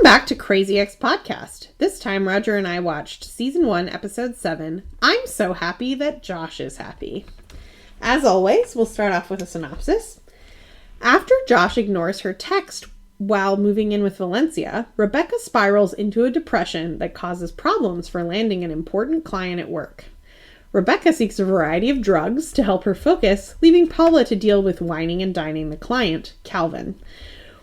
Back to Crazy Ex Podcast. This time, Roger and I watched Season 1, Episode 7, I'm So Happy That Josh Is Happy. As always, we'll start off with a synopsis. After Josh ignores her text while moving in with Valencia, Rebecca spirals into a depression that causes problems for landing an important client at work. Rebecca seeks a variety of drugs to help her focus, leaving Paula to deal with whining and dining the client, Calvin.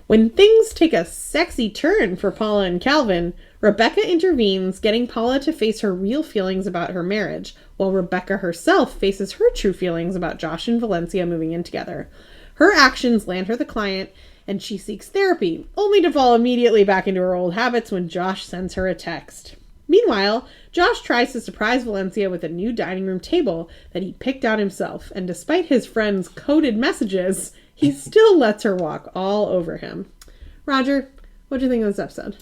When things take a sexy turn for Paula and Calvin, Rebecca intervenes, getting Paula to face her real feelings about her marriage, while Rebecca herself faces her true feelings about Josh and Valencia moving in together. Her actions land her the client, and she seeks therapy, only to fall immediately back into her old habits when Josh sends her a text. Meanwhile, Josh tries to surprise Valencia with a new dining room table that he picked out himself, and despite his friend's coded messages, he still lets her walk all over him. Roger, what do you think of this episode?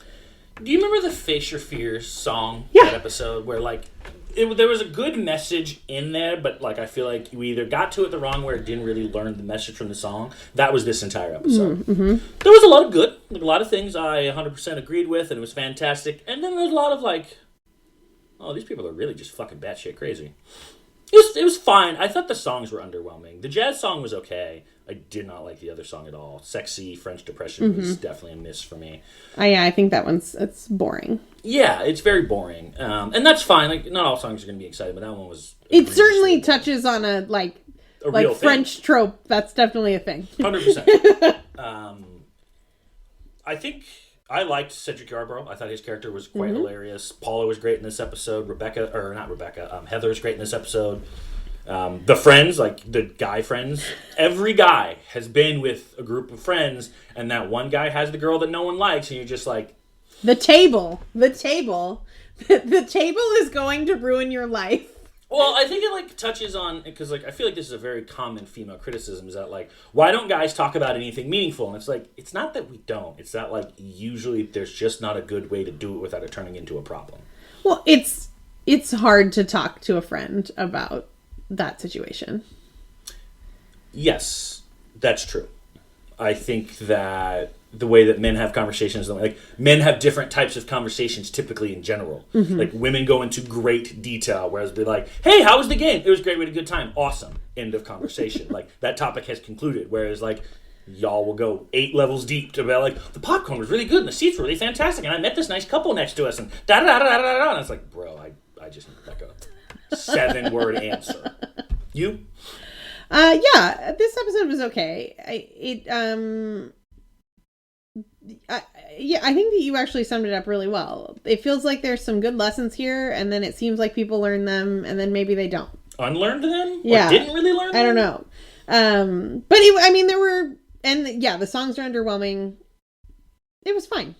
Do you remember the Face Your Fears song? Yeah. That episode where, there was a good message in there, but, I feel like we either got to it the wrong way or didn't really learn the message from the song. That was this entire episode. Mm-hmm. There was a lot of good, a lot of things I 100% agreed with, and it was fantastic. And then there's a lot of, oh, these people are really just fucking batshit crazy. It was fine. I thought the songs were underwhelming. The jazz song was okay. I did not like the other song at all. Sexy French Depression was definitely a miss for me. Yeah, I think that it's boring. Yeah, it's very boring. And that's fine. Not all songs are going to be exciting, but that one was... It certainly touches on a real French thing. Trope. That's definitely a thing. 100%. I think... I liked Cedric Yarborough. I thought his character was quite hilarious. Paula was great in this episode. Heather's great in this episode. The friends, the guy friends, every guy has been with a group of friends, and that one guy has the girl that no one likes, and you're just like... The table is going to ruin your life. Well, I think it touches on, because I feel like this is a very common female criticism, is that why don't guys talk about anything meaningful? And it's it's not that we don't. It's that usually there's just not a good way to do it without it turning into a problem. Well, it's hard to talk to a friend about that situation. Yes, that's true. I think that the way that men have conversations, men have different types of conversations typically in general. Mm-hmm. Women go into great detail, whereas they're like, hey, how was the game? It was great, we had a good time. Awesome. End of conversation. That topic has concluded, whereas y'all will go 8 levels deep to be the popcorn was really good and the seats were really fantastic and I met this nice couple next to us and da-da-da-da-da-da. And it's bro, I just need a 7-word answer. You? Yeah, this episode was okay. I think that you actually summed it up really well. It feels like there's some good lessons here, and then it seems like people learn them, and then maybe they don't. Unlearned them? Yeah. Or didn't really learn them? I don't know. But there were... And, yeah, the songs are underwhelming. It was fine.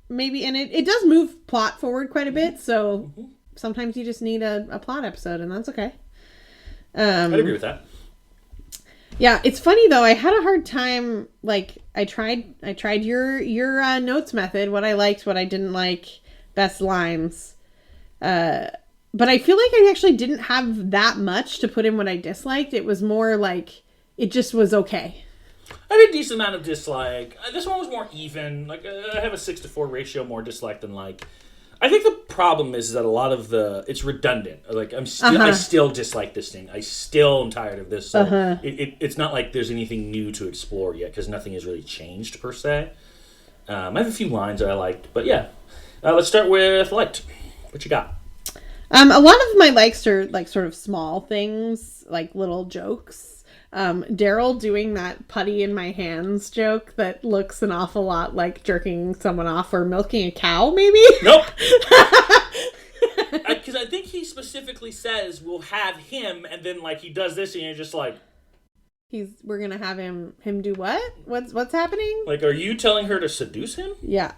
Maybe, and it does move plot forward quite a bit, so sometimes you just need a plot episode, and that's okay. I'd agree with that. Yeah, it's funny though. I had a hard time. I tried your notes method. What I liked, what I didn't like, best lines. But I feel like I actually didn't have that much to put in what I disliked. It was more it just was okay. I had a decent amount of dislike. This one was more even. I have a 6-to-4 ratio more dislike than like. I think the problem is that a lot of it's redundant. I still dislike this thing. I still am tired of this. So it's not like there's anything new to explore yet because nothing has really changed per se. I have a few lines that I liked, but yeah. Let's start with liked. What you got? A lot of my likes are sort of small things, little jokes. Daryl doing that putty in my hands joke that looks an awful lot like jerking someone off or milking a cow, maybe? Nope. Because I think he specifically says we'll have him, and then he does this, and you're just we're gonna have him do what? What's happening? Are you telling her to seduce him? Yeah.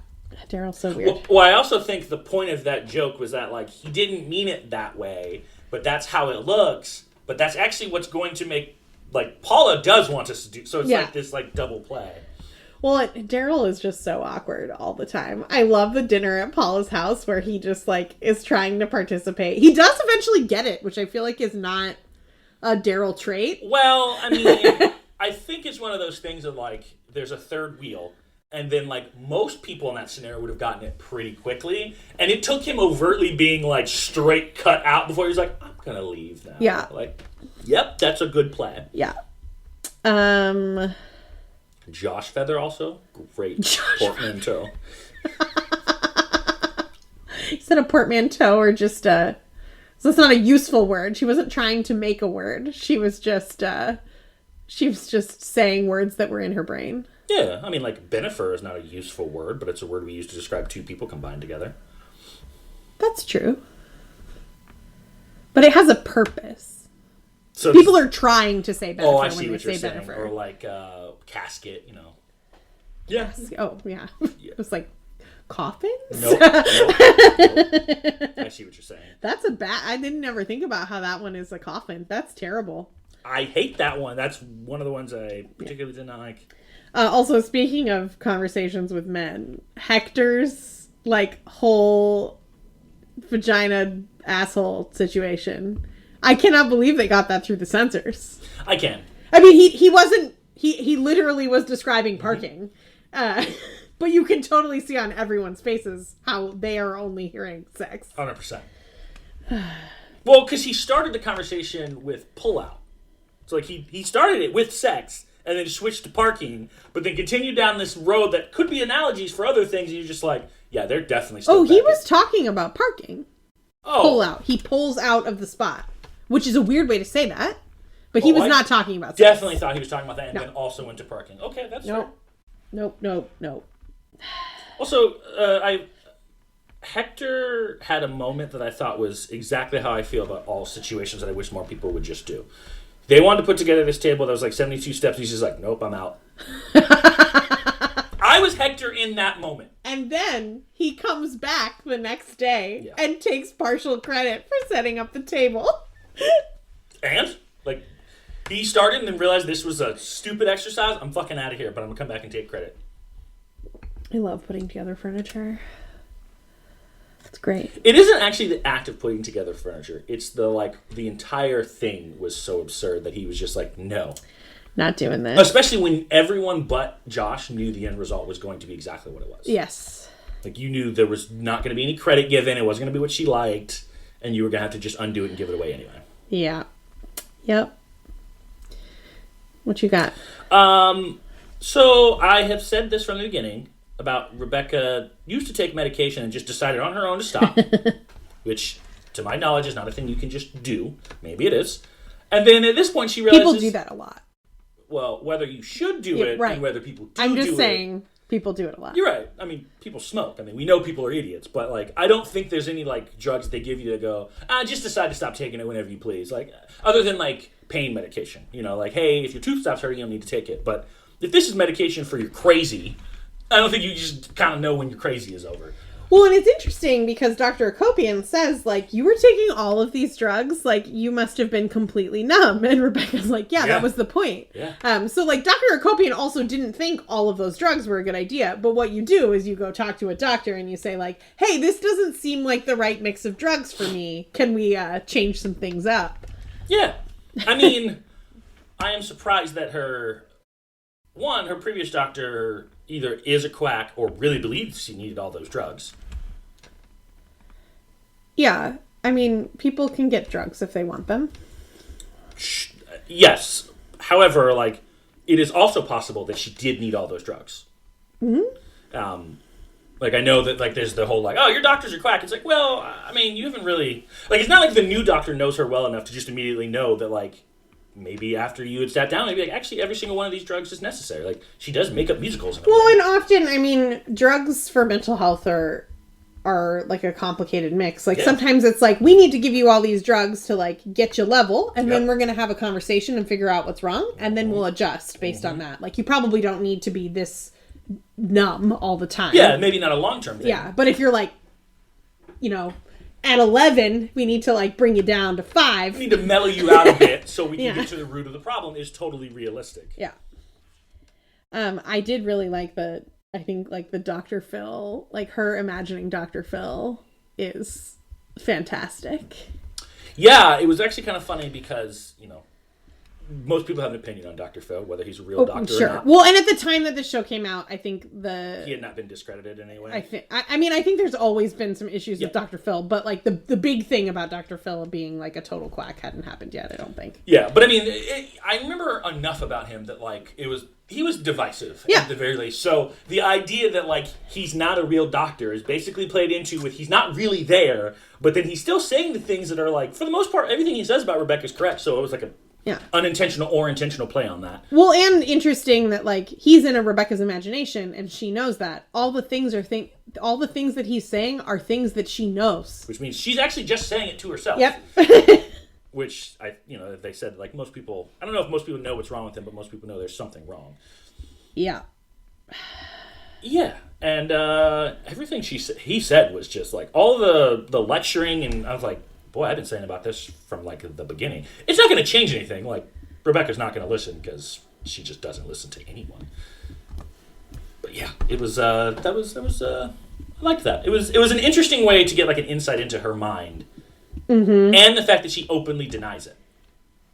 Daryl's so weird. Well, I also think the point of that joke was that he didn't mean it that way, but that's how it looks. But that's actually what's going to make Paula does want to seduce, so it's this double play. Well, Daryl is just so awkward all the time. I love the dinner at Paula's house where he just is trying to participate. He does eventually get it, which I feel like is not a Daryl trait. Well, I mean, I think it's one of those things of there's a third wheel, And then, like, most people in that scenario would have gotten it pretty quickly. And it took him overtly being, like, straight cut out before he was like, I'm going to leave now. Yeah. Like, yep, that's a good plan. Yeah. Josh Feather also. Great portmanteau. Is that a portmanteau or just a... So it's not a useful word. She wasn't trying to make a word. She was just saying words that were in her brain. Yeah, I mean, like, Benifer is not a useful word, but it's a word we use to describe two people combined together. That's true. But it has a purpose. So people are trying to say Benifer I see when what they you're say saying. Benifer. Or, like, casket, you know. Yeah. Oh, yeah. It was like, coffins? Nope. I see what you're saying. That's a bad... I didn't ever think about how that one is a coffin. That's terrible. I hate that one. That's one of the ones I particularly did not like. Also, speaking of conversations with men, Hector's, like, whole vagina asshole situation. I cannot believe they got that through the censors. I can. I mean, he wasn't... He literally was describing parking. But you can totally see on everyone's faces how they are only hearing sex. 100%. Well, because he started the conversation with pull-out. So, like, he started it with sex... and then switched to parking, but then continued down this road that could be analogies for other things, and you're just like, yeah, they're definitely still Oh, he was talking about parking. Oh. Pull out. He pulls out of the spot, which is a weird way to say that, but he was not talking about sex. Definitely thought he was talking about that, and then also went to parking. Okay, that's fair. Nope. Also, Hector had a moment that I thought was exactly how I feel about all situations that I wish more people would just do. They wanted to put together this table that was like 72 steps. He's just like, nope, I'm out. I was Hector in that moment. And then he comes back the next day and takes partial credit for setting up the table. And, like, he started and then realized this was a stupid exercise. I'm fucking out of here, but I'm going to come back and take credit. I love putting together furniture. It's great. It isn't actually the act of putting together furniture. It's the entire thing was so absurd that he was just like, no. Not doing this. Especially when everyone but Josh knew the end result was going to be exactly what it was. Yes. Like, you knew there was not going to be any credit given. It wasn't going to be what she liked. And you were going to have to just undo it and give it away anyway. Yeah. Yep. What you got? So I have said this from the beginning about Rebecca used to take medication and just decided on her own to stop, which, to my knowledge, is not a thing you can just do. Maybe it is. And then at this point, she realizes... People do that a lot. Well, whether you should do it and whether people do I'm just saying, people do it a lot. You're right. I mean, people smoke. I mean, we know people are idiots, but, like, I don't think there's any, like, drugs that they give you that go, just decide to stop taking it whenever you please. Like, other than, like, pain medication. You know, like, hey, if your tooth stops hurting, you don't need to take it. But if this is medication for you're crazy... I don't think you just kind of know when your crazy is over. Well, and it's interesting because Dr. Akopian says, like, you were taking all of these drugs, like, you must have been completely numb. And Rebecca's like, yeah, that was the point. Yeah. So, like, Dr. Akopian also didn't think all of those drugs were a good idea. But what you do is you go talk to a doctor and you say, like, hey, this doesn't seem like the right mix of drugs for me. Can we change some things up? Yeah. I mean, I am surprised that her previous doctor... either is a quack or really believes she needed all those drugs. Yeah. I mean, people can get drugs if they want them. Yes. However, like, it is also possible that she did need all those drugs. Mm-hmm. Like, I know that, like, there's the whole, like, oh, your doctor's a quack. It's like, well, I mean, you haven't really... Like, it's not like the new doctor knows her well enough to just immediately know that, like... Maybe after you had sat down, maybe like, actually every single one of these drugs is necessary. Like, she does make up musicals. Well, and often, I mean, drugs for mental health are like a complicated mix. Like, sometimes it's like, we need to give you all these drugs to, like, get you level, and then we're going to have a conversation and figure out what's wrong, and then we'll adjust based on that. Like, you probably don't need to be this numb all the time. Yeah, maybe not a long-term thing. Yeah, but if you're like, you know... At 11, we need to, like, bring you down to 5. We need to mellow you out a bit so we can get to the root of the problem is totally realistic. Yeah. I did really like the Dr. Phil, like, her imagining Dr. Phil is fantastic. Yeah, it was actually kind of funny because, you know, most people have an opinion on Dr. Phil, whether he's a real doctor or not. Well, and at the time that the show came out, I think he had not been discredited in any way. I think there's always been some issues with Dr. Phil, but like the big thing about Dr. Phil being like a total quack hadn't happened yet, I don't think. Yeah, but I mean, I remember enough about him that like he was divisive at the very least. So the idea that like he's not a real doctor is basically played into with he's not really there, but then he's still saying the things that are like, for the most part, everything he says about Rebecca's correct. So it was like a unintentional or intentional play on that. Well, and interesting that like he's in a Rebecca's imagination and she knows that. All the things that he's saying are things that she knows. Which means she's actually just saying it to herself. Yep. Which they said like most people, I don't know if most people know what's wrong with him, but most people know there's something wrong. Yeah. Yeah. And everything he said was just like all the lecturing, and I was like, boy, I've been saying about this from like the beginning. It's not going to change anything. Like Rebecca's not going to listen because she just doesn't listen to anyone. But yeah, it was I liked that. It was an interesting way to get like an insight into her mind, and the fact that she openly denies it.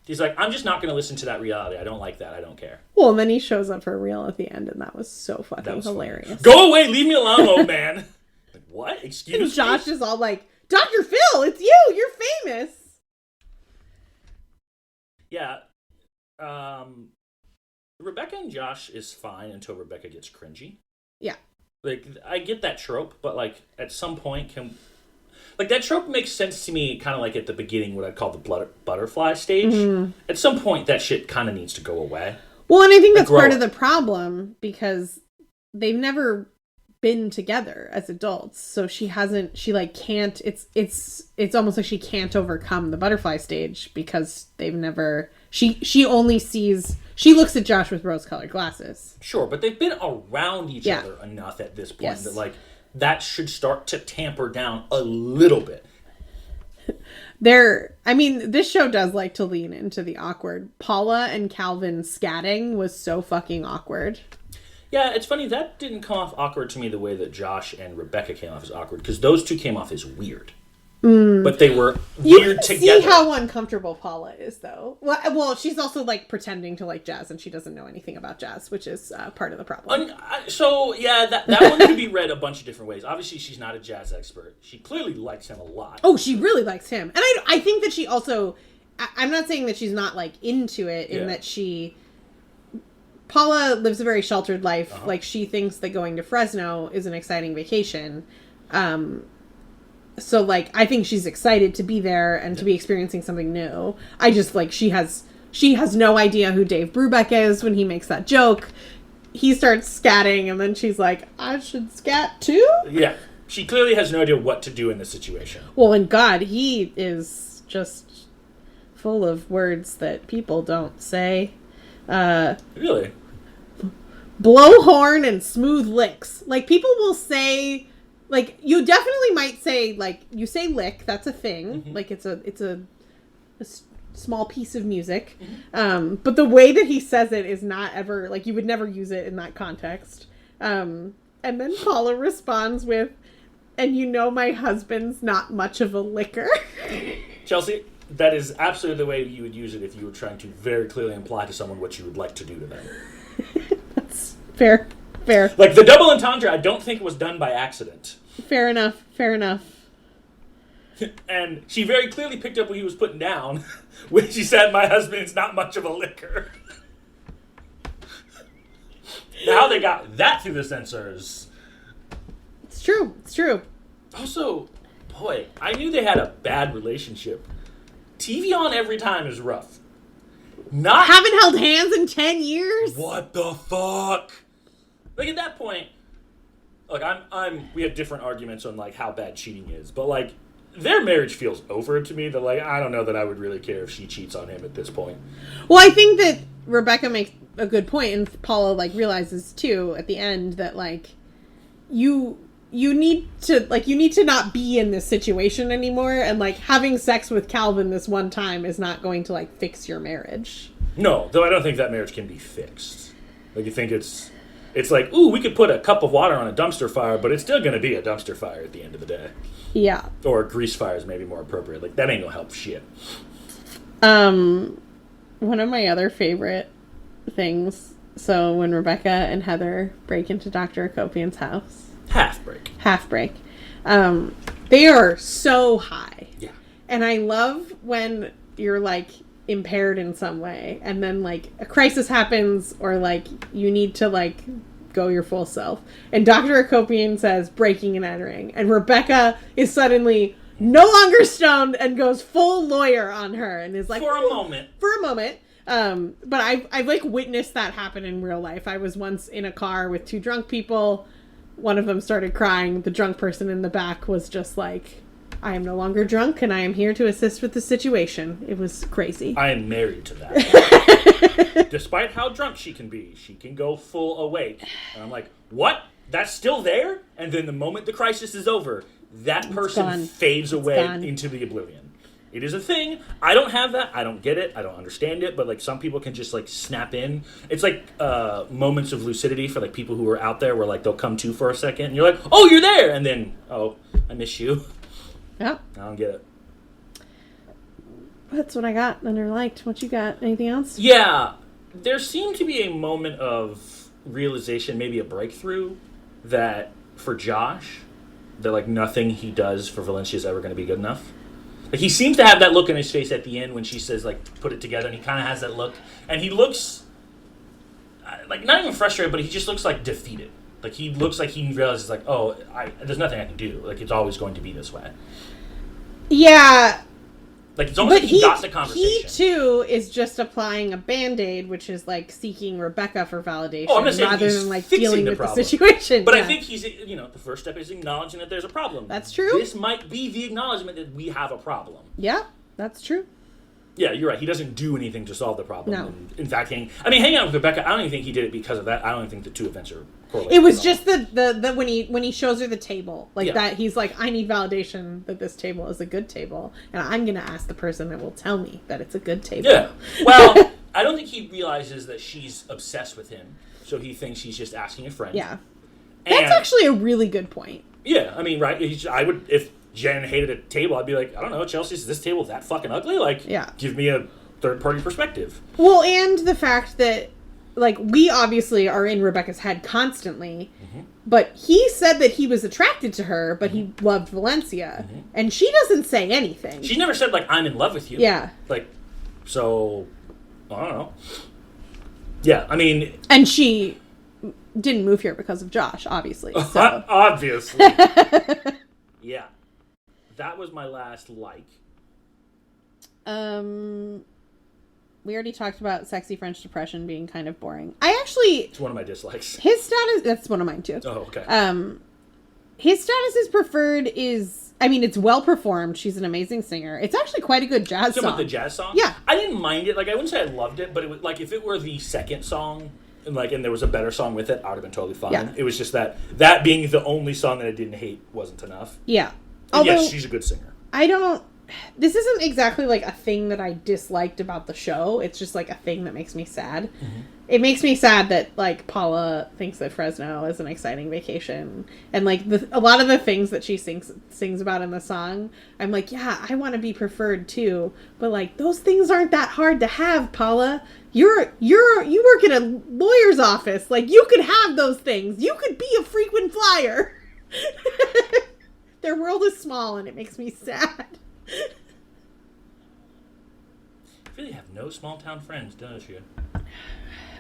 He's like, I'm just not going to listen to that reality. I don't like that. I don't care. Well, and then he shows up for real at the end, and that was so fucking hilarious. Funny. Go away, leave me alone, old man. Like, what? Excuse me? And Josh is all like, Dr. Phil, it's you! You're famous! Yeah. Rebecca and Josh is fine until Rebecca gets cringy. Yeah. Like, I get that trope, but, like, at some point that trope makes sense to me kind of like at the beginning, what I'd call the butterfly stage. Mm-hmm. At some point, that shit kind of needs to go away. Well, and I think that's part of the problem, because they've never been together as adults, so can't, it's almost like she can't overcome the butterfly stage because they've never, she only sees, she looks at Josh with rose-colored glasses. Sure, but they've been around each other enough at this point that like that should start to tamper down a little bit. This show does like to lean into the awkward. Paula and Calvin scatting was so fucking awkward. Yeah, it's funny, that didn't come off awkward to me the way that Josh and Rebecca came off as awkward, because those two came off as weird. But they were weird together. You see how uncomfortable Paula is, though. Well, she's also, like, pretending to like jazz, and she doesn't know anything about jazz, which is part of the problem. That one could be read a bunch of different ways. Obviously, she's not a jazz expert. She clearly likes him a lot. Oh, she really likes him. And I think that she also... I'm not saying that she's not, like, into it, in that she... Paula lives a very sheltered life. Uh-huh. Like, she thinks that going to Fresno is an exciting vacation. So, like, I think she's excited to be there and to be experiencing something new. I just, like, she has no idea who Dave Brubeck is when he makes that joke. He starts scatting, and then she's like, I should scat too? Yeah. She clearly has no idea what to do in this situation. Well, and God, he is just full of words that people don't say. Really? Blowhorn and smooth licks. Like, people will say, like, you definitely might say, like, you say lick, that's a thing. Mm-hmm. Like, it's a small piece of music. Mm-hmm. But the way that he says it is not ever, like, you would never use it in that context. And then Paula responds with, and you know my husband's not much of a licker. Chelsea, that is absolutely the way you would use it if you were trying to very clearly imply to someone what you would like to do to them. That's fair. Like, the double entendre, I don't think was done by accident. Fair enough. And she very clearly picked up what he was putting down when she said, my husband's not much of a licker. Now they got that through the censors. It's true. Also, boy, I knew they had a bad relationship. TV on every time is rough. Haven't held hands in 10 years? What the fuck? Like, at that point, like, we had different arguments on, like, how bad cheating is, but, like, their marriage feels over to me that, like, I don't know that I would really care if she cheats on him at this point. Well, I think that Rebecca makes a good point, and Paula, like, realizes, too, at the end, that, like, you need to not be in this situation anymore, and, like, having sex with Calvin this one time is not going to, like, fix your marriage. No, though I don't think that marriage can be fixed. Like, you think it's like, ooh, we could put a cup of water on a dumpster fire, but it's still going to be a dumpster fire at the end of the day. Yeah. Or a grease fire is maybe more appropriate. Like, that ain't gonna help shit. one of my other favorite things, so when Rebecca and Heather break into Dr. Akopian's house. Half break. They are so high. Yeah. And I love when you're, like, impaired in some way, and then, like, a crisis happens, or, like, you need to, like, go your full self. And Dr. Akopian says, breaking and entering. And Rebecca is suddenly no longer stoned and goes full lawyer on her and is like... For a moment. But I've like witnessed that happen in real life. I was once in a car with two drunk people. One of them started crying. The drunk person in the back was just like, I am no longer drunk and I am here to assist with the situation. It was crazy. I am married to that. Despite how drunk she can go full awake. And I'm like, what? That's still there? And then the moment the crisis is over, that person fades away into the oblivion. It is a thing. I don't have that. I don't get it. I don't understand it. But, like, some people can just, like, snap in. It's like moments of lucidity for, like, people who are out there where, like, they'll come to for a second. And you're like, oh, you're there. And then, oh, I miss you. Yeah. I don't get it. That's what I got and I liked. What you got? Anything else? Yeah. There seemed to be a moment of realization, maybe a breakthrough, that for Josh, that, like, nothing he does for Valencia is ever going to be good enough. Like, he seems to have that look in his face at the end when she says, like, put it together, and he kind of has that look. And he looks, like, not even frustrated, but he just looks, like, defeated. Like, he looks like he realizes, like, oh, there's nothing I can do. Like, it's always going to be this way. Yeah. Like, it's almost like he got the conversation. He, too, is just applying a Band-Aid, which is, like, seeking Rebecca for validation, rather than, like, dealing with the situation. But I think he's, the first step is acknowledging that there's a problem. That's true. This might be the acknowledgement that we have a problem. Yeah, that's true. Yeah, you're right. He doesn't do anything to solve the problem. No. And in fact, hanging out with Rebecca, I don't even think he did it because of that. I don't even think the two events are correlated. It was just the when he shows her the table, like that, he's like, I need validation that this table is a good table, and I'm going to ask the person that will tell me that it's a good table. Yeah. Well, I don't think he realizes that she's obsessed with him, so he thinks she's just asking a friend. Yeah. That's actually a really good point. Yeah, I mean, right? I would, if Jen hated a table, I'd be like, I don't know, Chelsea, is this table that fucking ugly? Like, give me a third-party perspective. Well, and the fact that, like, we obviously are in Rebecca's head constantly, but he said that he was attracted to her, but he loved Valencia, and she doesn't say anything. She never said, like, I'm in love with you. Yeah. Like, so, I don't know. Yeah, I mean... And she didn't move here because of Josh, obviously. So. Obviously. Yeah. That was my last like. We already talked about Sexy French Depression being kind of boring. It's one of my dislikes. His status... That's one of mine, too. Oh, okay. His status as preferred is... I mean, it's well performed. She's an amazing singer. It's actually quite a good jazz song. About the jazz song? Yeah. I didn't mind it. Like, I wouldn't say I loved it, but it was, like, if it were the second song... And there was a better song with it, I would have been totally fine. Yeah. It was just that being the only song that I didn't hate wasn't enough. Yeah. Although, yes, she's a good singer. This isn't exactly, like, a thing that I disliked about the show. It's just, like, a thing that makes me sad. Mm-hmm. It makes me sad that, like, Paula thinks that Fresno is an exciting vacation. And, like, a lot of the things that she sings about in the song, I'm like, yeah, I want to be preferred, too. But, like, those things aren't that hard to have, Paula. You work in a lawyer's office. Like, you could have those things. You could be a frequent flyer. Their world is small, and it makes me sad. You really have no small-town friends, don't you?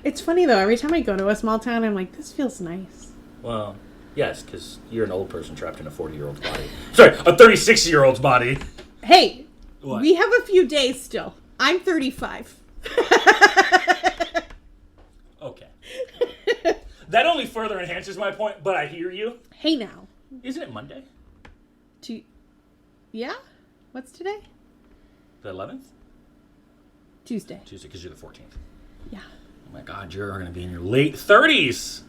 It's funny, though. Every time I go to a small town, I'm like, this feels nice. Well, yes, because you're an old person trapped in a 40-year-old's body. Sorry, a 36-year-old's body. Hey, what? We have a few days still. I'm 35. Okay. That only further enhances my point, but I hear you. Hey, now. Isn't it Monday? Yeah? What's today? The 11th? Tuesday, because you're the 14th. Yeah. Oh my God, you're going to be in your late 30s.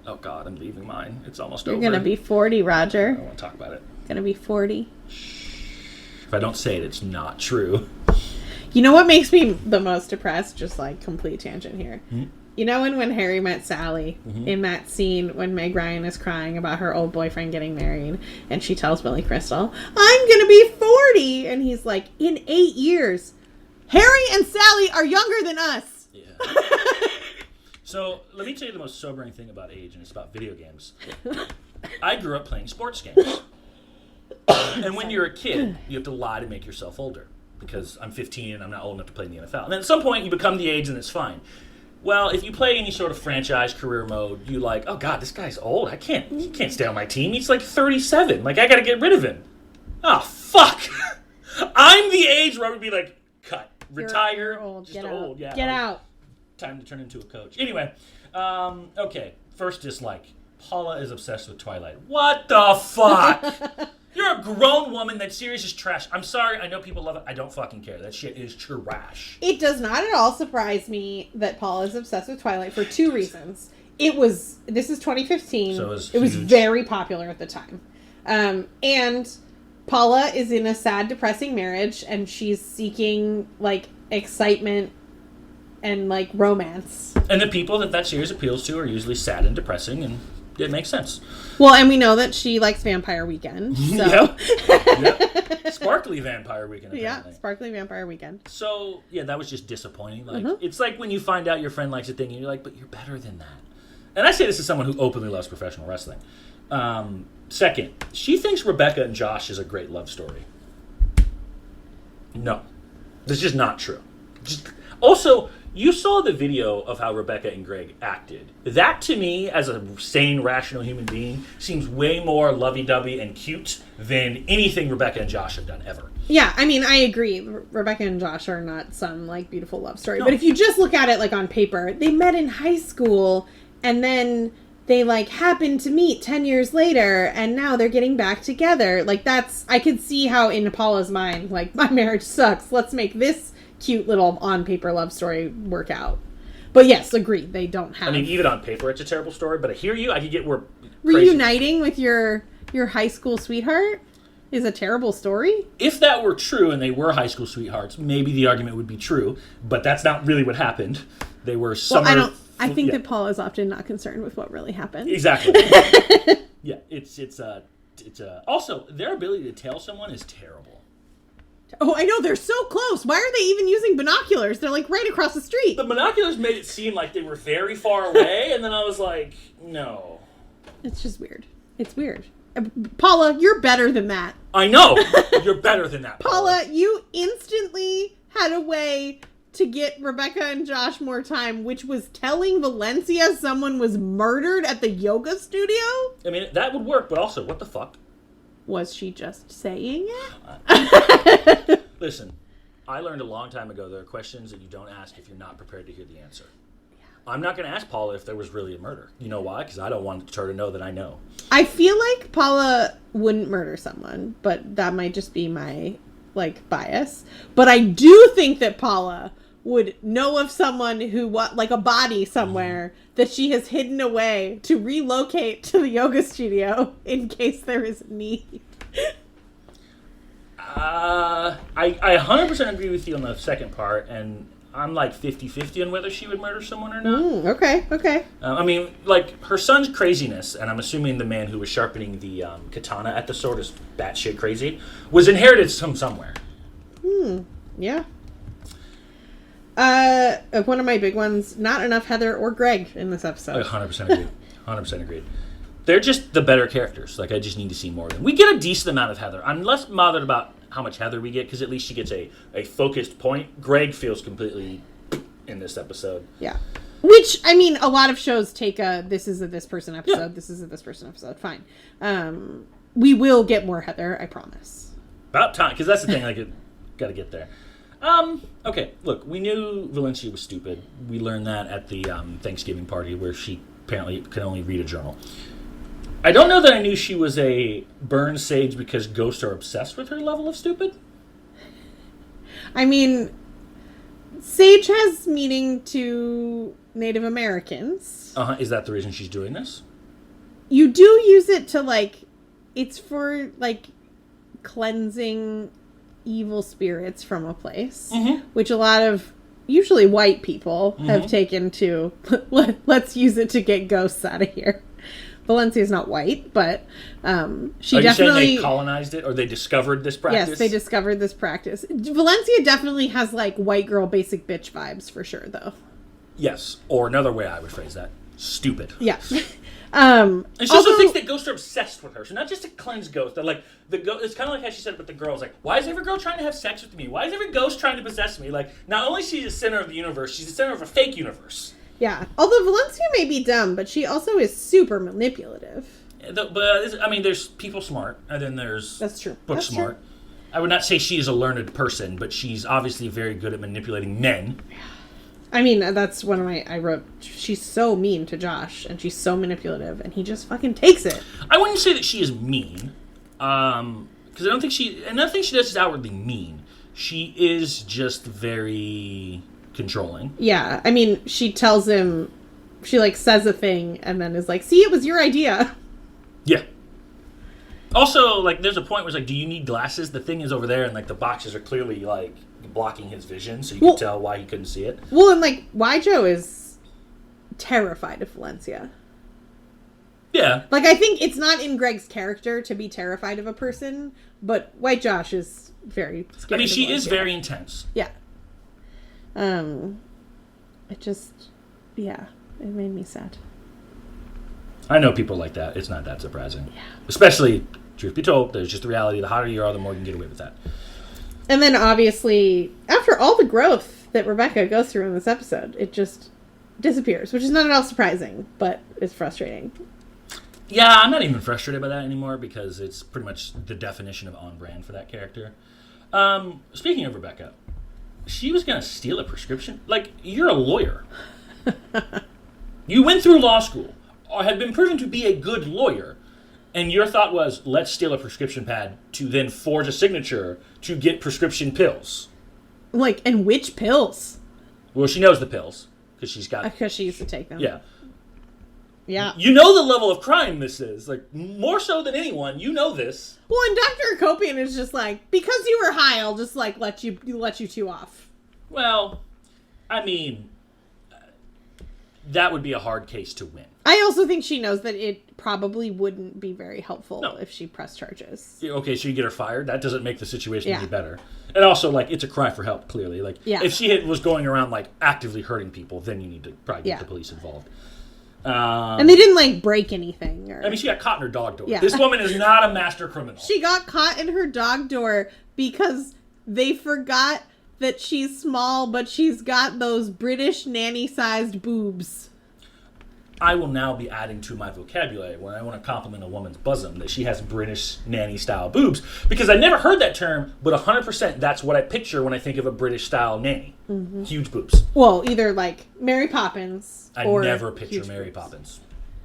Oh God, I'm leaving mine. It's almost over. You're going to be 40, Roger. I don't want to talk about it. Going to be 40. If I don't say it, it's not true. You know what makes me the most depressed? Just like complete tangent here. Mm-hmm. You know when Harry met Sally, in that scene when Meg Ryan is crying about her old boyfriend getting married, and she tells Billy Crystal, I'm going to be 40! And he's like, in 8 years. Harry and Sally are younger than us. Yeah. So let me tell you the most sobering thing about age, and it's about video games. I grew up playing sports games. And when you're a kid, you have to lie to make yourself older. Because I'm 15 and I'm not old enough to play in the NFL. And then at some point you become the age and it's fine. Well, if you play any sort of franchise career mode, you like, oh God, this guy's old. He can't stay on my team. He's like 37. Like, I gotta get rid of him. Oh, fuck. I'm the age where I would be like, cut. Retire. You're old. Just Get old. out. Yeah. Get out. Time to turn into a coach. Anyway, okay. First dislike. Paula is obsessed with Twilight. What the fuck? You're a grown woman. That series is trash. I'm sorry. I know people love it. I don't fucking care. That shit is trash. It does not at all surprise me that Paul is obsessed with Twilight for two reasons. This is 2015. So it was huge. very popular at the time. And Paula is in a sad, depressing marriage, and she's seeking, like, excitement and, like, romance. And the people that series appeals to are usually sad and depressing, and it makes sense. Well, and we know that she likes Vampire Weekend. So. Yep. Sparkly Vampire Weekend, apparently. Yeah, Sparkly Vampire Weekend. So, yeah, that was just disappointing. Like, It's like when you find out your friend likes a thing, and you're like, but you're better than that. And I say this as someone who openly loves professional wrestling. Second, she thinks Rebecca and Josh is a great love story. No. That's just not true. Also, you saw the video of how Rebecca and Greg acted. That, to me, as a sane, rational human being, seems way more lovey-dovey and cute than anything Rebecca and Josh have done ever. Yeah, I mean, I agree. Rebecca and Josh are not some, like, beautiful love story. No. But if you just look at it, like, on paper, they met in high school, and then they, like, happened to meet 10 years later, and now they're getting back together. Like, I could see how in Paula's mind, like, my marriage sucks. Let's make this cute little on-paper love story work out. But yes, agreed. They don't have... I mean, even on paper, it's a terrible story, but I hear you. I could get more reuniting with your high school sweetheart is a terrible story. If that were true and they were high school sweethearts, maybe the argument would be true, but that's not really what happened. They were summer... Well, I think that Paul is often not concerned with what really happened. Exactly. Yeah, it's also, their ability to tail someone is terrible. Oh, I know, they're so close. Why are they even using binoculars? They're, like, right across the street. The binoculars made it seem like they were very far away, and then I was like, no. It's just weird. It's weird. Paula, you're better than that. I know! You're better than that, Paula, you instantly had a way to get Rebecca and Josh more time, which was telling Valencia someone was murdered at the yoga studio? I mean, that would work, but also, what the fuck? Was she just saying it? Listen, I learned a long time ago there are questions that you don't ask if you're not prepared to hear the answer. Yeah. I'm not going to ask Paula if there was really a murder. You know why? Because I don't want her to know that I know. I feel like Paula wouldn't murder someone, but that might just be my, like, bias. But I do think that Paula would know of someone who, like, a body somewhere that she has hidden away to relocate to the yoga studio in case there is a need. I 100% agree with you on the second part, and I'm like 50-50 on whether she would murder someone or not. Okay. I mean, like, her son's craziness, and I'm assuming the man who was sharpening the katana at the sword is batshit crazy, was inherited from somewhere. Yeah. One of my big ones, not enough Heather or Greg in this episode. 100% agreed. 100% agreed. They're just the better characters. Like, I just need to see more of them. We get a decent amount of Heather. I'm less bothered about how much Heather we get, because at least she gets a focused point. Greg feels completely in this episode. Yeah. Which, I mean, a lot of shows take this is a this person episode, Yeah. This is a this person episode. Fine. We will get more Heather, I promise. About time, because that's the thing. Like, got to get there. Okay, look, we knew Valencia was stupid. We learned that at the Thanksgiving party where she apparently could only read a journal. I don't know that I knew she was a burn sage because ghosts are obsessed with her level of stupid. I mean, sage has meaning to Native Americans. Is that the reason she's doing this? You do use it to, like, it's for, like, cleansing evil spirits from a place, which a lot of usually white people have taken to let's use it to get ghosts out of here. Valencia's not white, but she Are you definitely... saying they colonized it, or they discovered this practice? Yes, they discovered this practice. Valencia definitely has, like, white girl basic bitch vibes, for sure, though. Yes, or another way I would phrase that, stupid. Yeah. And she also thinks that ghosts are obsessed with her. So not just a cleanse ghost, but like it's kind of like how she said with the girls. Like, why is every girl trying to have sex with me? Why is every ghost trying to possess me? Like, not only is she the center of the universe, she's the center of a fake universe. Yeah. Although Valencia may be dumb, but she also is super manipulative. But I mean, there's people smart, and then there's That's true. book That's smart. True. I would not say she is a learned person, but she's obviously very good at manipulating men. I mean, that's one of I wrote, she's so mean to Josh, and she's so manipulative, and he just fucking takes it. I wouldn't say that she is mean, because I don't think she does is outwardly mean. She is just very controlling. Yeah, I mean, she tells him, she, like, says a thing, and then is like, see, it was your idea. Yeah. Also, like, there's a point where it's like, do you need glasses? The thing is over there, and, like, the boxes are clearly, like, blocking his vision, so you can tell why he couldn't see it. Well, and, like, Joe is terrified of Valencia. Yeah. Like, I think it's not in Greg's character to be terrified of a person, but White Josh is very scared. I mean, of she Valencia. is very intense. Yeah. It just, yeah, it made me sad. I know people like that. It's not that surprising. Yeah. Especially, truth be told, there's just the reality. The hotter you are, the more you can get away with that. And then, obviously, after all the growth that Rebecca goes through in this episode, it just disappears, which is not at all surprising, but it's frustrating. Yeah, I'm not even frustrated by that anymore because it's pretty much the definition of on brand for that character. Speaking of Rebecca, she was going to steal a prescription. Like, you're a lawyer. You went through law school, or had been proven to be a good lawyer, and your thought was, let's steal a prescription pad to then forge a signature to get prescription pills. Like, and which pills? Well, she knows the pills, because she's got... Because she used to take them. Yeah. Yeah. You know the level of crime this is. Like, more so than anyone, you know this. Well, and Dr. Akopian is just like, because you were high, I'll just, like, let you two off. Well, I mean, that would be a hard case to win. I also think she knows that it probably wouldn't be very helpful if she pressed charges. Okay, so you get her fired? That doesn't make the situation any Yeah. better. And also, like, it's a cry for help, clearly. Like, Yeah. if she was going around, like, actively hurting people, then you need to probably get the police involved. And they didn't, like, break anything. Or... I mean, she got caught in her dog door. Yeah. This woman is not a master criminal. She got caught in her dog door because they forgot that she's small, but she's got those British nanny-sized boobs. I will now be adding to my vocabulary when I want to compliment a woman's bosom that she has British nanny-style boobs, because I never heard that term, but 100% that's what I picture when I think of a British-style nanny. Mm-hmm. Huge boobs. Well, either like Mary Poppins or... I never picture Mary Poppins.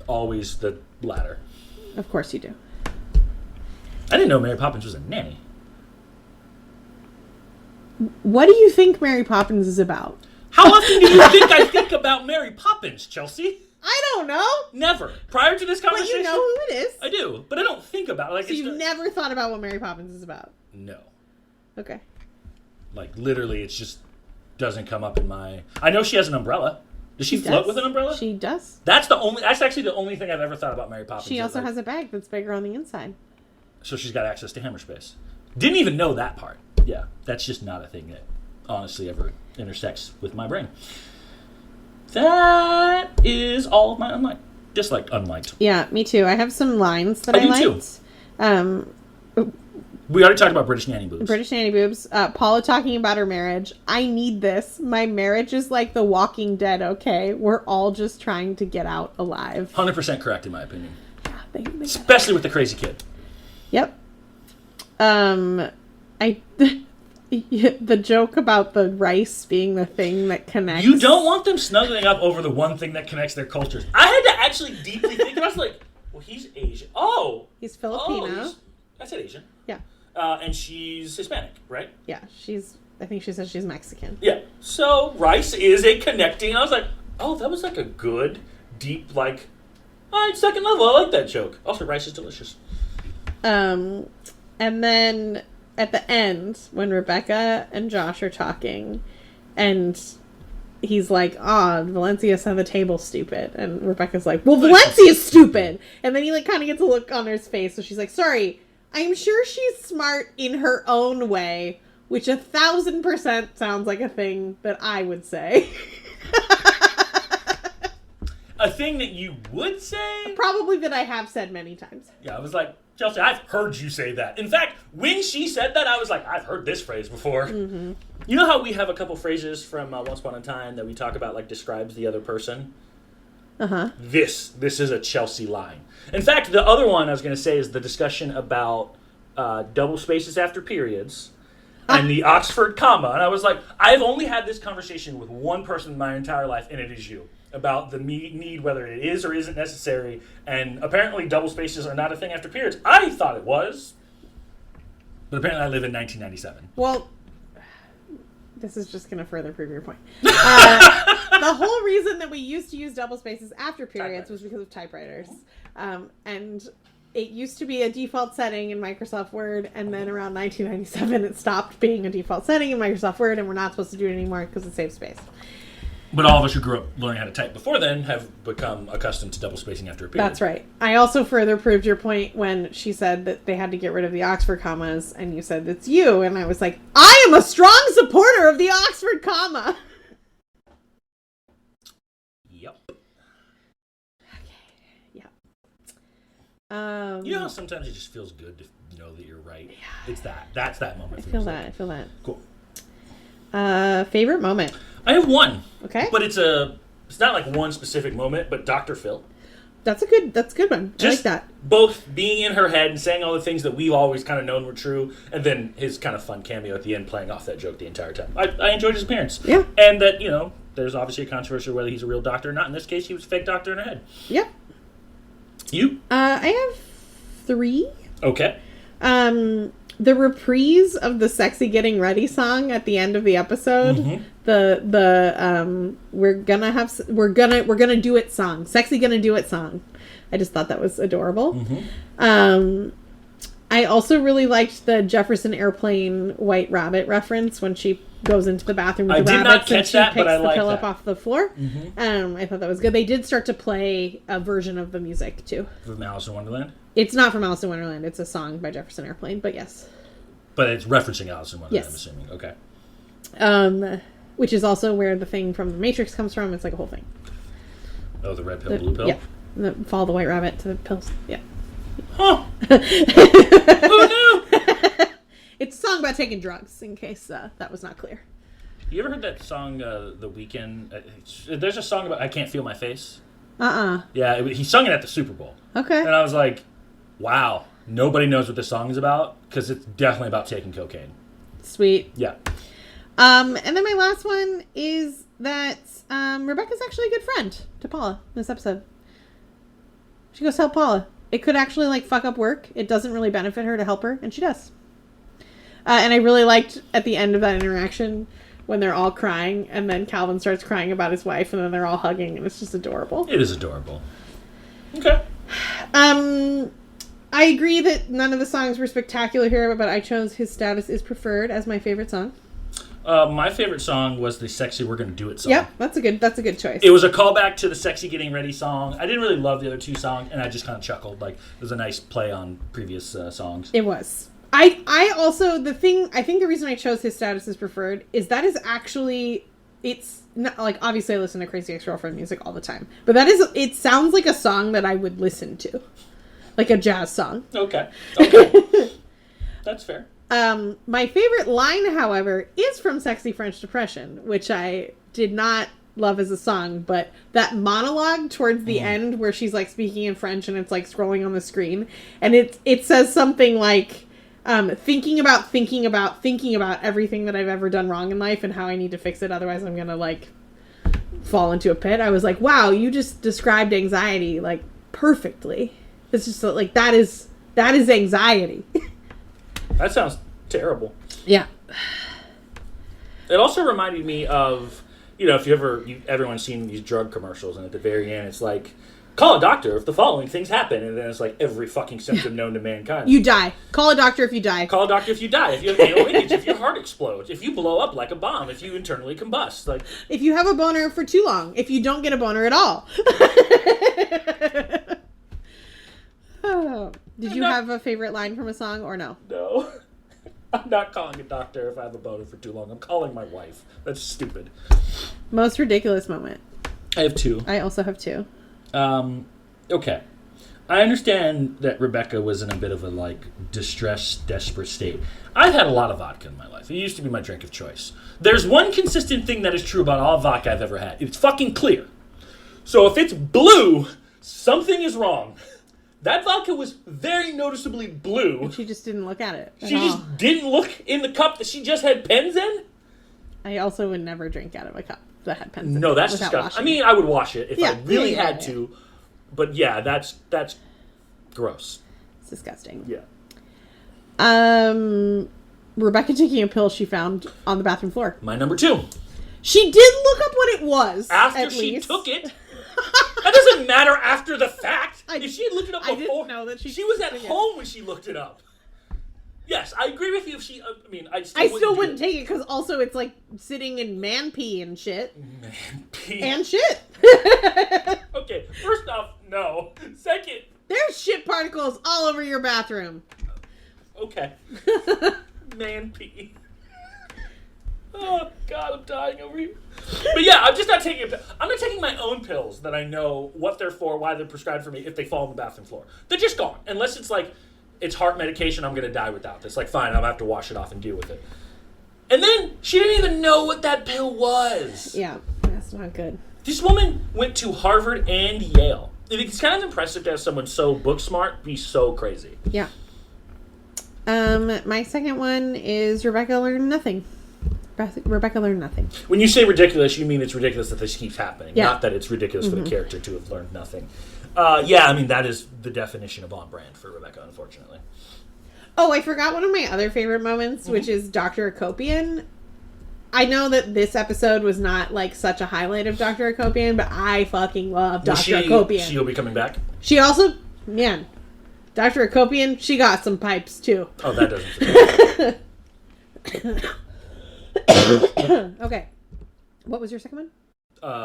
Always the latter. Of course you do. I didn't know Mary Poppins was a nanny. What do you think Mary Poppins is about? How often do you think I think about Mary Poppins, Chelsea? I don't know. Never. Prior to this conversation, But you know who it is. I do, but I don't think about it. Like, so you've never thought about what Mary Poppins is about? No. Okay. Like, literally, it just doesn't come up in my... I know she has an umbrella. Does she float with an umbrella? She does. That's actually the only thing I've ever thought about Mary Poppins. She also has a bag that's bigger on the inside. So she's got access to hammer space. Didn't even know that part. Yeah, that's just not a thing that honestly ever intersects with my brain. That is all of my unliked. Yeah, me too. I have some lines that I liked. Too. We already talked about British nanny boobs. British nanny boobs. Paula talking about her marriage. I need this. My marriage is like The Walking Dead, okay? We're all just trying to get out alive. 100% correct in my opinion. Yeah, they especially with the crazy kid. Yep. The joke about the rice being the thing that connects. You don't want them snuggling up over the one thing that connects their cultures. I had to actually deeply think about it. I was like, well, he's Asian. Oh! He's Filipino. I said Asian. Yeah. And she's Hispanic, right? Yeah, I think she says she's Mexican. Yeah. So rice is a connecting. I was like, oh, that was like a good, deep, like, all right, second level. I like that joke. Also, rice is delicious. And then at the end, when Rebecca and Josh are talking, and he's like, Valencia said the table's stupid. And Rebecca's like, well, Valencia's stupid. And then he like kind of gets a look on her face. So she's like, sorry, I'm sure she's smart in her own way, which 1,000% sounds like a thing that I would say. A thing that you would say? Probably that I have said many times. Yeah, I was like, Chelsea, I've heard you say that. In fact, when she said that, I was like, I've heard this phrase before. Mm-hmm. You know how we have a couple phrases from Once Upon a Time that we talk about, like, describes the other person? Uh-huh. This is a Chelsea line. In fact, the other one I was going to say is the discussion about double spaces after periods and the Oxford comma. And I was like, I've only had this conversation with one person in my entire life, and it is you. About the need, whether it is or isn't necessary, and apparently double spaces are not a thing after periods. I thought it was, but apparently I live in 1997. Well, this is just going to further prove your point. The whole reason that we used to use double spaces after periods was because of typewriters, and it used to be a default setting in Microsoft Word, and then around 1997 it stopped being a default setting in Microsoft Word, and we're not supposed to do it anymore because it saves space. But all of us who grew up learning how to type before then have become accustomed to double spacing after a period. That's right. I also further proved your point when she said that they had to get rid of the Oxford commas, and you said, it's you. And I was like, I am a strong supporter of the Oxford comma. Yep. Okay. Yep. You know how sometimes it just feels good to know that you're right? Yeah. It's that. That's that moment. I feel that. Cool. Favorite moment? I have one. Okay. But it's not like one specific moment, but Dr. Phil. That's a good one. I like that. Both being in her head and saying all the things that we've always kind of known were true, and then his kind of fun cameo at the end playing off that joke the entire time. I enjoyed his appearance. Yeah. And that, there's obviously a controversy whether he's a real doctor or not. In this case, he was a fake doctor in her head. Yep. You? I have 3. Okay. The reprise of the "Sexy Getting Ready" song at the end of the episode, mm-hmm. we're gonna do it song, "Sexy Gonna Do It" song. I just thought that was adorable. Mm-hmm. I also really liked the Jefferson Airplane White Rabbit reference when she goes into the bathroom with the rabbits and she picks the pillow up off the floor. Mm-hmm. I thought that was good. They did start to play a version of the music too. From Alice in Wonderland? It's not from Alice in Wonderland. It's a song by Jefferson Airplane, but yes. But it's referencing Alice in Wonderland, yes. I'm assuming. Okay. Which is also where the thing from The Matrix comes from. It's like a whole thing. Oh, the red pill, blue pill? Yeah. Follow the white rabbit to the pills. Yeah. Huh. Who knew? It's a song about taking drugs, in case that was not clear. You ever heard that song, The Weeknd? There's a song about I Can't Feel My Face. Yeah, he sung it at the Super Bowl. Okay. And I was like, wow, nobody knows what this song is about, because it's definitely about taking cocaine. Sweet. Yeah. And then my last one is that Rebecca's actually a good friend to Paula in this episode. She goes to help Paula. It could actually, fuck up work. It doesn't really benefit her to help her, and she does. And I really liked at the end of that interaction when they're all crying, and then Calvin starts crying about his wife, and then they're all hugging, and it's just adorable. It is adorable. Okay. I agree that none of the songs were spectacular here, but I chose His Status Is Preferred as my favorite song. My favorite song was the Sexy We're Gonna Do It song. Yep, that's a good choice. It was a callback to the Sexy Getting Ready song. I didn't really love the other 2 songs, and I just kind of chuckled. It was a nice play on previous songs. It was. I also, I think the reason I chose His Status Is Preferred is that is actually, it's not, obviously I listen to Crazy Ex-Girlfriend music all the time, but it sounds like a song that I would listen to. Like a jazz song. Okay. That's fair. My favorite line, however, is from Sexy French Depression, which I did not love as a song, but that monologue towards the end where she's speaking in French and it's scrolling on the screen, and it says something like, thinking about everything that I've ever done wrong in life and how I need to fix it, otherwise I'm gonna fall into a pit. I was like, wow, you just described anxiety perfectly. It's just that is anxiety. That sounds terrible. Yeah. It also reminded me of, if everyone's seen these drug commercials, and at the very end it's call a doctor if the following things happen. And then it's like every fucking symptom known to mankind. You die. Call a doctor if you die. Call a doctor if you die. If you have anal leakage. If your heart explodes. If you blow up like a bomb. If you internally combust. Like, if you have a boner for too long. If you don't get a boner at all. Oh. Did you have a favorite line from a song or no? No. I'm not calling a doctor if I have a boner for too long. I'm calling my wife. That's stupid. Most ridiculous moment. I have two. I also have two. Okay. I understand that Rebecca was in a bit of a, like, distressed, desperate state. I've had a lot of vodka in my life. It used to be my drink of choice. There's one consistent thing that is true about all vodka I've ever had. It's fucking clear. So if it's blue, something is wrong. That vodka was very noticeably blue. And she just didn't look at it. She just didn't look in the cup that she just had pens in? I also would never drink out of a cup that had pens in it. No, that's disgusting. I mean, I would wash it if I really had to. But yeah, that's gross. It's disgusting. Yeah. Rebecca taking a pill she found on the bathroom floor. My number 2. She did look up what it was. After she took it. That doesn't matter after the fact. If she had looked it up before, I didn't know that she was at home when she looked it up. Yes, I agree with you. If she, I still wouldn't take it because also it's like sitting in man pee and shit. Man pee and shit. Okay, first off, no. Second, there's shit particles all over your bathroom. Okay. Man pee. Oh God, I'm dying over here. But yeah, I'm just not taking a pill. I'm not taking my own pills that I know what they're for, why they're prescribed for me if they fall on the bathroom floor. They're just gone. Unless it's like, it's heart medication, I'm going to die without this. Like, fine, I'm going to have to wash it off and deal with it. And then, she didn't even know what that pill was. Yeah, that's not good. This woman went to Harvard and Yale. It's kind of impressive to have someone so book smart be so crazy. Yeah. My second one is Rebecca learned nothing. Rebecca learned nothing. When you say ridiculous, you mean it's ridiculous that this keeps happening, yeah. Not that it's ridiculous for the character to have learned nothing. Yeah, I mean, that is the definition of on brand for Rebecca, unfortunately. Oh, I forgot one of my other favorite moments, which is Dr. Akopian. I know that this episode was not, like, such a highlight of Dr. Akopian, but I fucking love Dr. Akopian. She'll be coming back? She also, man, Dr. Akopian, she got some pipes, too. Oh, that doesn't Okay. What was your second one?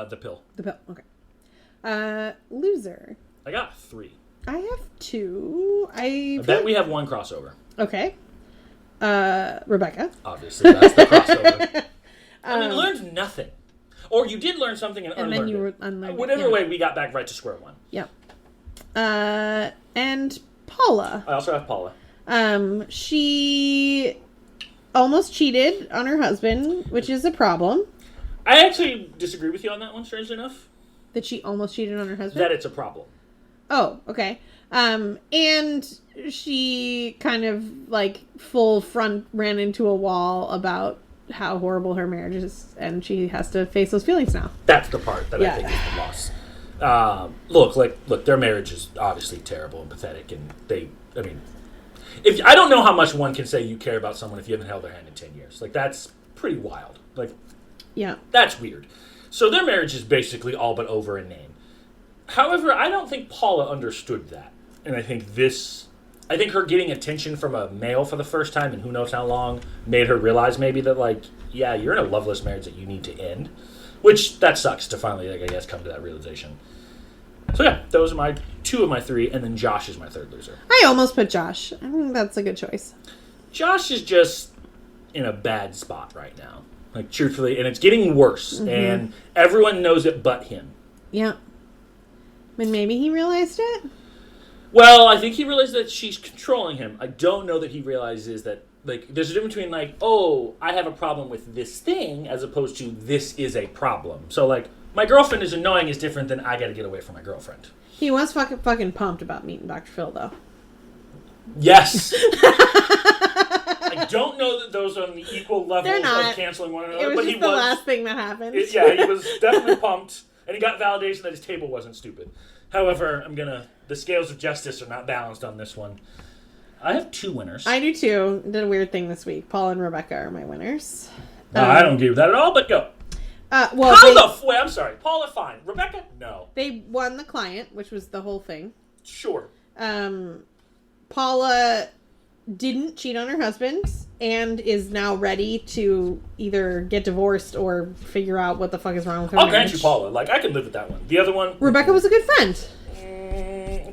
The pill. The pill, okay. Loser. I got 3. I have 2. I bet we have one crossover. Okay. Rebecca. Obviously, that's the crossover. I mean, learned nothing. Or you did learn something and unlearned then you it. unlearned Whatever way, we got back right to square one. Yep. And Paula. I also have Paula. She almost cheated on her husband, which is a problem. I actually disagree with you on that one, strangely enough. That she almost cheated on her husband? That it's a problem. Oh, okay. And she kind of, like, full front ran into a wall about how horrible her marriage is, and she has to face those feelings now. That's the part that I think is the loss. Look, their marriage is obviously terrible and pathetic, and I don't know how much one can say you care about someone if you haven't held their hand in 10 years. Like, that's pretty wild. Like, yeah, that's weird. So their marriage is basically all but over in name. However, I don't think Paula understood that. And I think her getting attention from a male for the first time and who knows how long made her realize maybe that, like, yeah, you're in a loveless marriage that you need to end. Which, that sucks to finally, like, I guess, come to that realization. So yeah, those are my 2 of my 3, and then Josh is my third loser. I almost put Josh. I think that's a good choice. Josh is just in a bad spot right now. Like, truthfully, and it's getting worse, and everyone knows it but him. Yeah. But maybe he realized it? Well, I think he realized that she's controlling him. I don't know that he realizes that, like, there's a difference between, like, oh, I have a problem with this thing, as opposed to this is a problem. So, like, my girlfriend is annoying is different than I gotta get away from my girlfriend. He was fucking pumped about meeting Dr. Phil, though. Yes. I don't know that those are on the equal level of canceling one another. It was just the last thing that happened. He was definitely pumped, and he got validation that his table wasn't stupid. However, the scales of justice are not balanced on this one. I have 2 winners. I do too. Did a weird thing this week. Paul and Rebecca are my winners. I don't agree with that at all, but go. Wait, I'm sorry. Paula, fine. Rebecca, no. They won the client, which was the whole thing. Sure. Paula didn't cheat on her husband and is now ready to either get divorced or figure out what the fuck is wrong with her I'll marriage. grant you Paula. Like, I can live with that one. The other one... Rebecca was a good friend.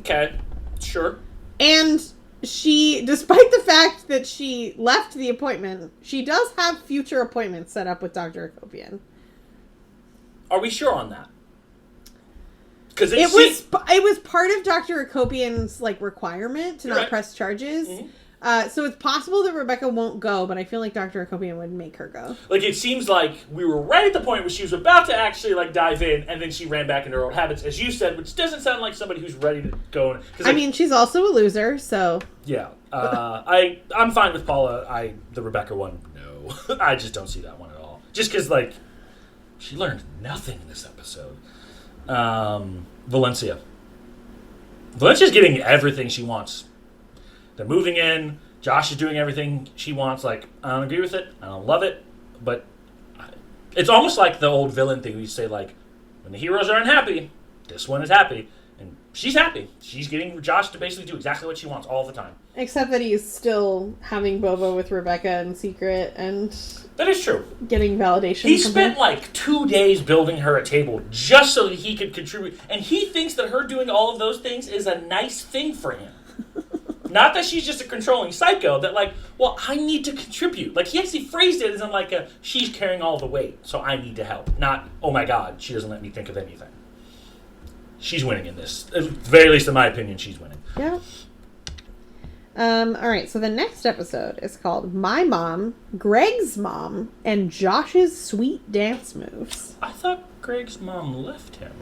Okay. Sure. And she, despite the fact that she left the appointment, she does have future appointments set up with Dr. Akopian. Are we sure on that? Because it was part of Dr. Akopian's requirement to not press charges. Mm-hmm. So it's possible that Rebecca won't go, but I feel like Dr. Akopian would make her go. It seems like we were right at the point where she was about to actually dive in, and then she ran back into her old habits, as you said, which doesn't sound like somebody who's ready to go. I mean, she's also a loser, so yeah. I'm fine with Paula. The Rebecca one, no, I just don't see that one at all. Just because she learned nothing in this episode. Valencia's getting everything she wants. They're moving in. Josh is doing everything she wants. I don't agree with it. I don't love it. But it's almost like the old villain thing. We say, when the heroes are unhappy, this one is happy. And she's happy. She's getting Josh to basically do exactly what she wants all the time. Except that he's still having Boba with Rebecca in secret and... That is true. Getting validation. He spent 2 days building her a table just so that he could contribute. And he thinks that her doing all of those things is a nice thing for him. Not that she's just a controlling psycho, that I need to contribute. He actually phrased it as she's carrying all the weight, so I need to help. Not, oh my god, she doesn't let me think of anything. She's winning in this. At the very least, in my opinion, she's winning. Yeah. Alright, so the next episode is called My Mom, Greg's Mom, and Josh's Sweet Dance Moves. I thought Greg's mom left him.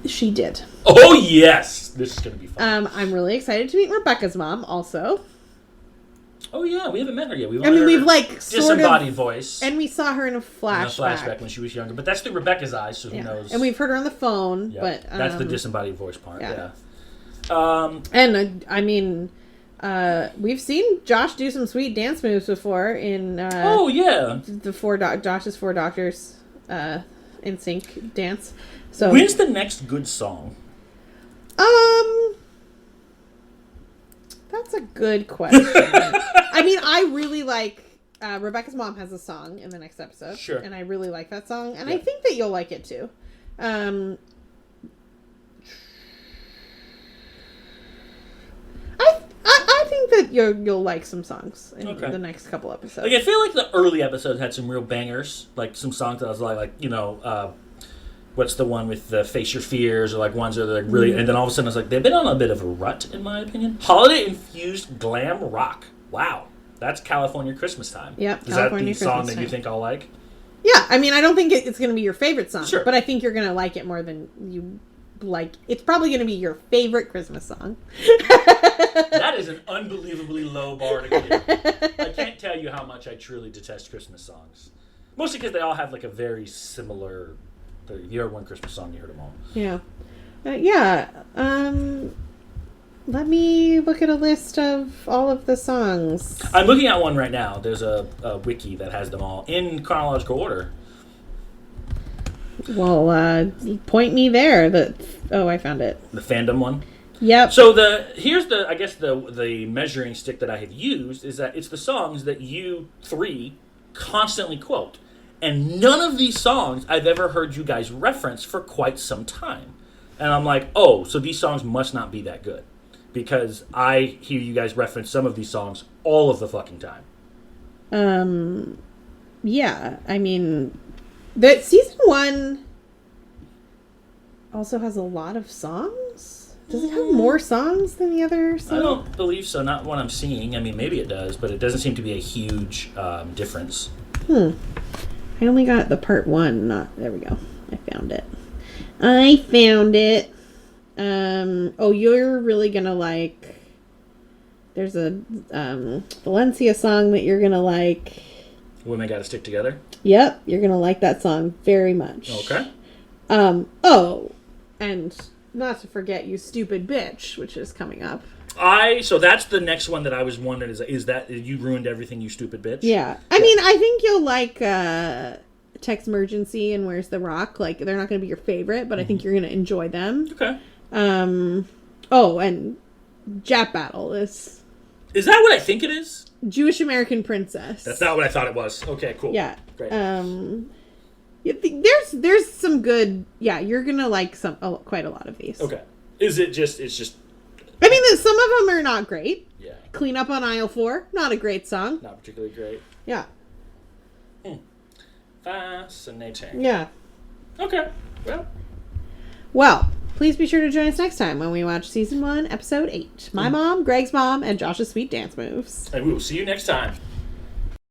She did. Oh, yes! This is going to be fun. I'm really excited to meet Rebecca's mom, also. Oh, yeah, we haven't met her yet. We've disembodied voice. And we saw her in a flashback. When she was younger. But that's through Rebecca's eyes, so who knows. And we've heard her on the phone, but... that's the disembodied voice part, yeah. We've seen Josh do some sweet dance moves before in... Josh's Four Doctors in sync dance. So when's the next good song? That's a good question. I really like Rebecca's mom has a song in the next episode. Sure. And I really like that song. And I think that you'll like it too. I think that you'll like some songs in the next couple episodes. I feel like the early episodes had some real bangers. Some songs that I was what's the one with the Face Your Fears, or ones that are really... And then all of a sudden I was they've been on a bit of a rut, in my opinion. Holiday-infused glam rock. Wow. That's California Christmas Time. Yep, Is that the song that you think I'll like? Yeah, I don't think it's going to be your favorite song. Sure. But I think you're going to like it more than you like. It's probably going to be your favorite Christmas song. That is an unbelievably low bar to clear. I can't tell you how much I truly detest Christmas songs. Mostly because they all have a very similar... You heard one Christmas song, you heard them all. Yeah. Let me look at a list of all of the songs. I'm looking at one right now. There's a wiki that has them all in chronological order. Well, point me there. I found it. The fandom one? Yep. So here's the measuring stick that I have used is that it's the songs that you three constantly quote. And none of these songs I've ever heard you guys reference for quite some time. And I'm so these songs must not be that good. Because I hear you guys reference some of these songs all of the fucking time. Yeah. The season 1 also has a lot of songs? Does it have more songs than the other songs? I don't believe so. Not what I'm seeing. Maybe it does, but it doesn't seem to be a huge difference. I only got the part 1. There we go. I found it. You're really gonna like... There's a Valencia song that you're gonna like. Women Gotta Stick Together? Yep, you're gonna like that song very much. Okay. And not to forget You Stupid Bitch, which is coming up. So that's the next one that I was wondering, is that You Ruined Everything, You Stupid Bitch? Yeah. I think you'll like Text Emergency and Where's the Rock. Like, they're not going to be your favorite, but I think you're going to enjoy them. Okay. Oh, and Jap Battle is... Is that what I think it is? Jewish American Princess. That's not what I thought it was. Okay, cool. Yeah. Great. There's some good... Yeah, you're going to like quite a lot of these. Okay. Is it just... It's just... I mean, some of them are not great. Yeah. Clean Up on Aisle 4, not a great song. Not particularly great. Yeah. Fascinating. Yeah. Okay. Well, please be sure to join us next time when we watch Season 1, Episode 8. My mom, Greg's mom, and Josh's Sweet Dance Moves. And we will see you next time.